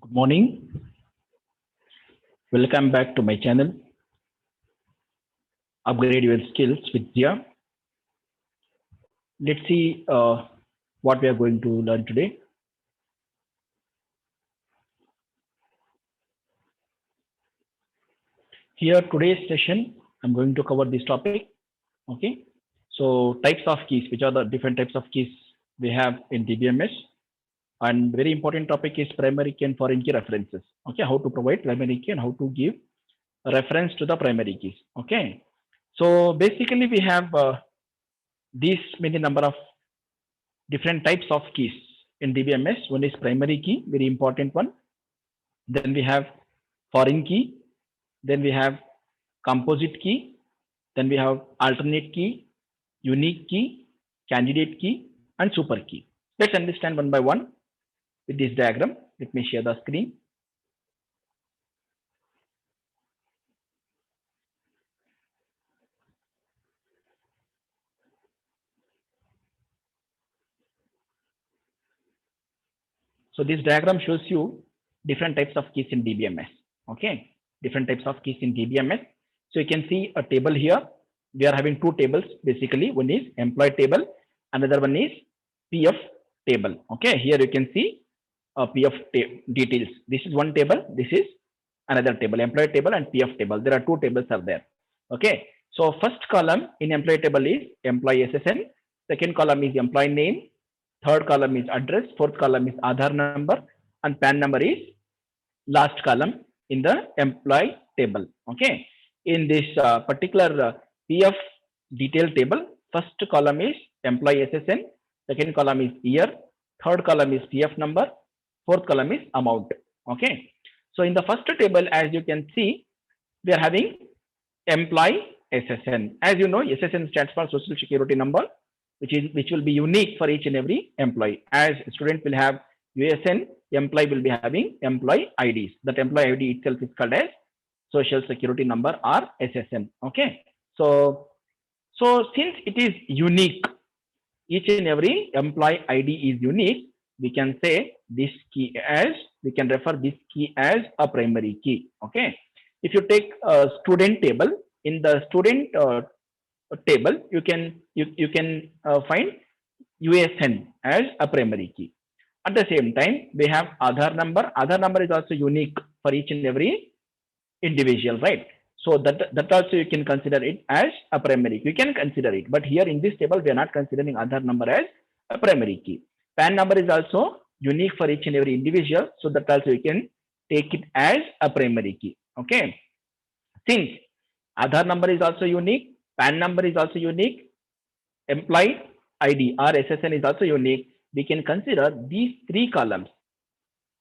Good morning. Welcome back to my channel, Upgrade Your Skills with Jia. Let's see what we are going to learn today. Here, today's session, I'm going to cover this topic. Okay. So, types of keys, which are the different types of keys we have in DBMS. And very important topic is primary key and foreign key references. Okay. How to provide primary key and how to give a reference to the primary keys. Okay. So, basically, we have these many number of different types of keys in DBMS. One is primary key, very important one. Then we have foreign key. Then we have composite key. Then we have alternate key, unique key, candidate key, and super key. Let's understand one by one with this diagram. Let me share the screen. So this diagram shows you different types of keys in DBMS. Okay, different types of keys in DBMS. So you can see a table here. We are having two tables basically. One is employee table, another one is PF table. Okay, here you can see PF details. This is one table. This is another table, employee table and PF table. There are two tables are there. Okay, so first column in employee table is employee SSN. Second column is employee name. Third column is address. Fourth column is Aadhaar number, and PAN number is last column in the employee table. Okay. In this particular PF detail table, first column is employee SSN, second column is year, third column is PF number, fourth column is amount. Okay. So in the first table, as you can see, we are having employee SSN. As you know, SSN stands for Social Security Number, which will be unique for each and every employee. As student will have USN, employee will be having employee IDs. That employee ID itself is called as Social Security Number or SSN. Okay. So since it is unique, each and every employee ID is unique, we can say this key as, we can refer this key as a primary key. Okay. If you take a student table, in the student table, you can find USN as a primary key. At the same time, we have Aadhaar number. Aadhaar number is also unique for each and every individual, right? So that also you can consider it as a primary key. You can consider it, but here in this table, we are not considering Aadhaar number as a primary key. PAN number is also unique for each and every individual, so that also you can take it as a primary key. Okay. Since Aadhaar number is also unique, PAN number is also unique, employee ID or SSN is also unique, we can consider these three columns,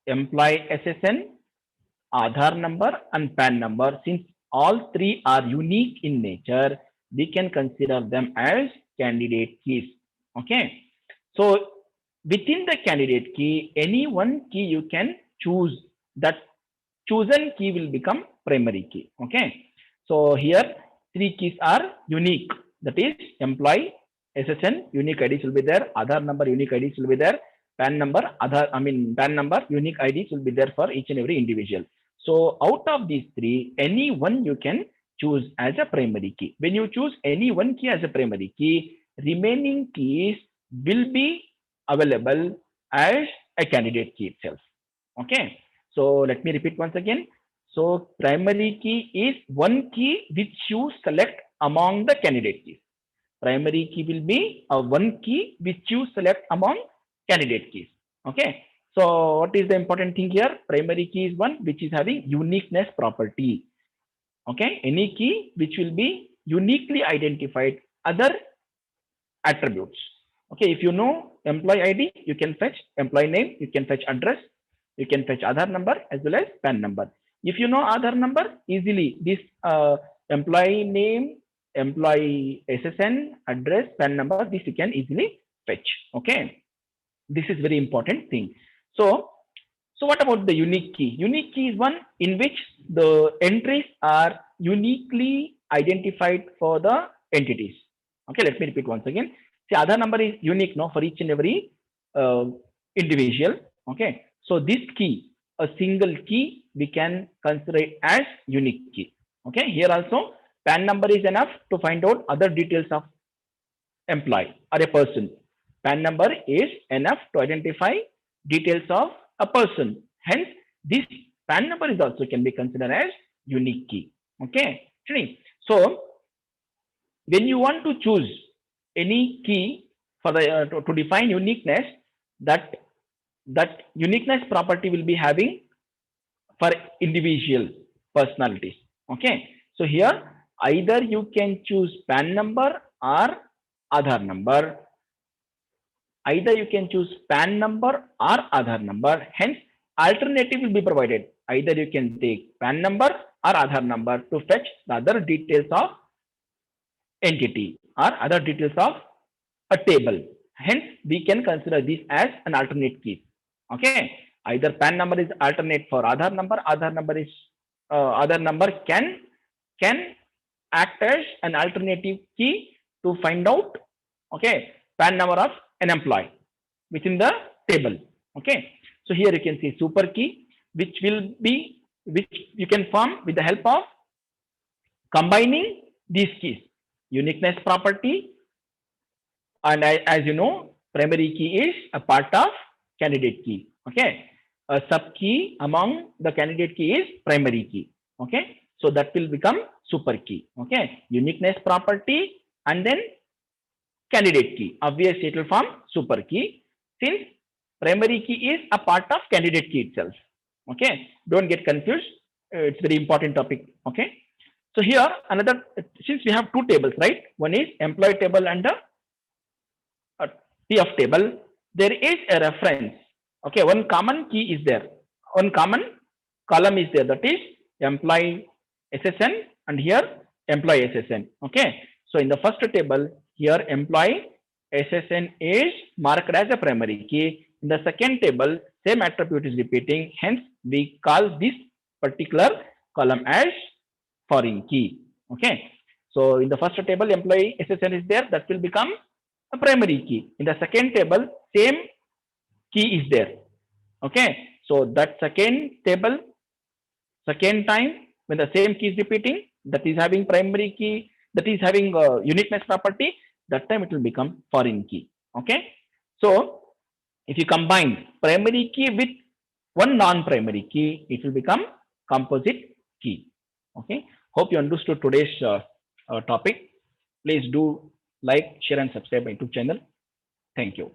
employee SSN, Aadhaar number and PAN number. Since all three are unique in nature, we can consider them as candidate keys. Okay. So within the candidate key, any one key you can choose. That chosen key will become primary key. Okay. So here three keys are unique. That is employee SSN unique IDs will be there. Aadhaar number unique IDs will be there. PAN number PAN number unique IDs will be there for each and every individual. So out of these three, any one you can choose as a primary key. When you choose any one key as a primary key, remaining keys will be available as a candidate key itself. Okay. So let me repeat once again. So primary key is one key which you select among the candidate keys. Primary key will be a one key which you select among candidate keys. Okay. So what is the important thing here? Primary key is one which is having uniqueness property. Okay. Any key which will be uniquely identified other attributes. Okay. If you know employee ID, you can fetch employee name, you can fetch address, you can fetch Aadhaar number as well as PAN number. If you know Aadhaar number, easily this employee name, employee SSN, address, PAN number, this you can easily fetch. Okay. This is very important thing. So what about the unique key? Unique key is one in which the entries are uniquely identified for the entities. Okay, let me repeat once again. See, Aadhaar number is unique, no, for each and every individual. Okay, so this key a single key, we can consider it as unique key. Okay, here also PAN number is enough to find out other details of employee or a person. PAN number is enough to identify details of a person. Hence, this PAN number is also can be considered as unique key. Okay. So when you want to choose any key for the to define uniqueness, that uniqueness property will be having for individual personalities. Okay. So here either you can choose PAN number or Aadhaar number. Either you can choose PAN number or Aadhaar number. Hence, alternative will be provided. Either you can take PAN number or Aadhaar number to fetch the other details of entity or other details of a table. Hence, we can consider this as an alternate key. Okay. Either PAN number is alternate for Aadhaar number. Aadhaar number is Aadhaar number can act as an alternative key to find out, okay, PAN number of an employee within the table. Okay. So here you can see super key, which you can form with the help of combining these keys, uniqueness property, and as you know, primary key is a part of candidate key. Okay. A sub key among the candidate key is primary key. Okay. So that will become super key. Okay. Uniqueness property and then candidate key. Obviously, it will form super key since primary key is a part of candidate key itself. Okay. Don't get confused. It's very important topic. Okay. So here another, since we have two tables, right? One is employee table and a TF table. There is a reference. Okay. One common key is there. One common column is there. That is employee SSN and here employee SSN. Okay. So in the first table, here employee SSN is marked as a primary key. In the second table, same attribute is repeating. Hence, we call this particular column as foreign key. Okay. So in the first table, employee SSN is there. That will become a primary key. In the second table, same key is there. Okay. So that second table, second time when the same key is repeating, that is having primary key, that is having uniqueness property, that time it will become foreign key. Okay. So if you combine primary key with one non-primary key, it will become composite key. Okay. Hope you understood today's topic. Please do like, share and subscribe my YouTube channel. Thank you.